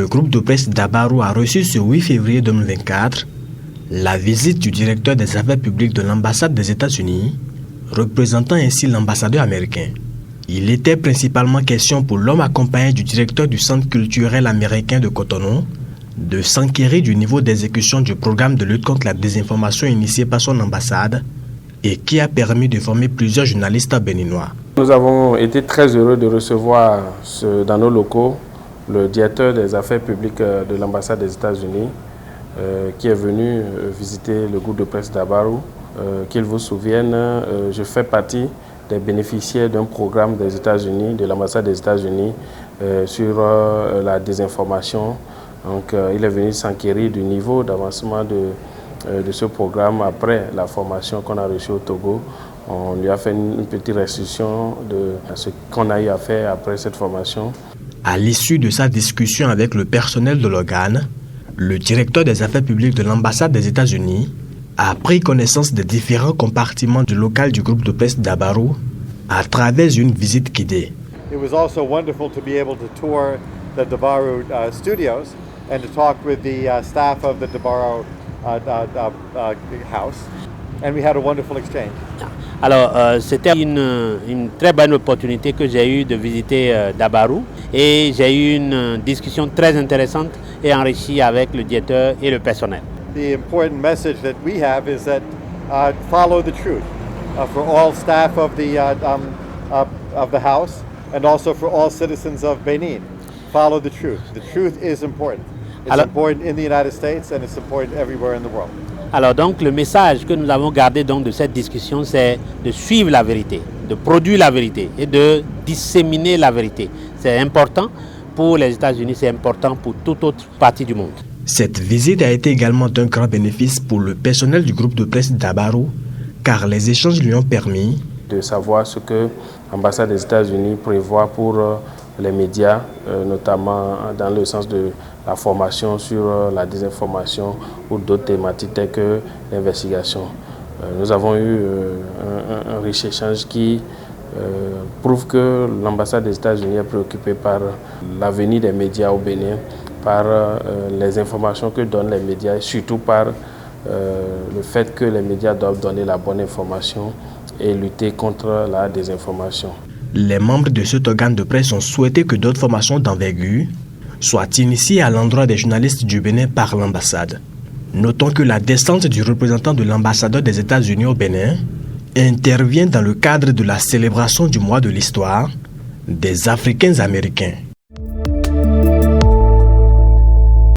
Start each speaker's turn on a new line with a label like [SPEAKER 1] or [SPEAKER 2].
[SPEAKER 1] Le groupe de presse Dabarou a reçu ce 8 février 2024 la visite du directeur des affaires publiques de l'ambassade des États-Unis, représentant ainsi l'ambassadeur américain. Il était principalement question pour l'homme accompagné du directeur du Centre culturel américain de Cotonou de s'enquérir du niveau d'exécution du programme de lutte contre la désinformation initié par son ambassade et qui a permis de former plusieurs journalistes béninois.
[SPEAKER 2] Nous avons été très heureux de recevoir dans nos locaux le directeur des affaires publiques de l'ambassade des États-Unis qui est venu visiter le groupe de presse Dabarou. Qu'il vous souvienne, je fais partie des bénéficiaires d'un programme des États-Unis, de l'ambassade des États-Unis sur la désinformation. Donc, il est venu s'enquérir du niveau d'avancement de ce programme après la formation qu'on a reçue au Togo. On lui a fait une petite restitution de ce qu'on a eu à faire après cette formation.
[SPEAKER 1] À l'issue de sa discussion avec le personnel de l'organe, le directeur des affaires publiques de l'ambassade des États-Unis a pris connaissance des différents compartiments du local du groupe de presse Dabarou à travers une visite guidée.
[SPEAKER 3] It was also wonderful to be able to tour the Dabarou studios and to talk with the staff of the Dabarou house, and we had a wonderful exchange.
[SPEAKER 4] Alors, c'était une très bonne opportunité que j'ai eue de visiter Dabarou et j'ai eu une discussion très intéressante et enrichie avec le directeur et le personnel.
[SPEAKER 3] The important message that we have is that follow the truth for all staff of the house and also for all citizens of Benin. Follow the truth. The truth is important. It's important in the United States and it's important everywhere in the world.
[SPEAKER 4] Alors donc le message que nous avons gardé donc de cette discussion, c'est de suivre la vérité, de produire la vérité et de disséminer la vérité. C'est important pour les États-Unis, c'est important pour toute autre partie du monde.
[SPEAKER 1] Cette visite a été également d'un grand bénéfice pour le personnel du groupe de presse Dabarou, car les échanges lui ont permis
[SPEAKER 2] de savoir ce que l'ambassade des États-Unis prévoit pour les médias, notamment dans le sens de la formation sur la désinformation ou d'autres thématiques telles que l'investigation. Nous avons eu un riche échange qui prouve que l'ambassade des États-Unis est préoccupée par l'avenir des médias au Bénin, par les informations que donnent les médias et surtout par le fait que les médias doivent donner la bonne information et lutter contre la désinformation.
[SPEAKER 1] Les membres de cet organe de presse ont souhaité que d'autres formations d'envergure soient initiées à l'endroit des journalistes du Bénin par l'ambassade. Notons que la descente du représentant de l'ambassadeur des États-Unis au Bénin intervient dans le cadre de la célébration du mois de l'histoire des Africains américains.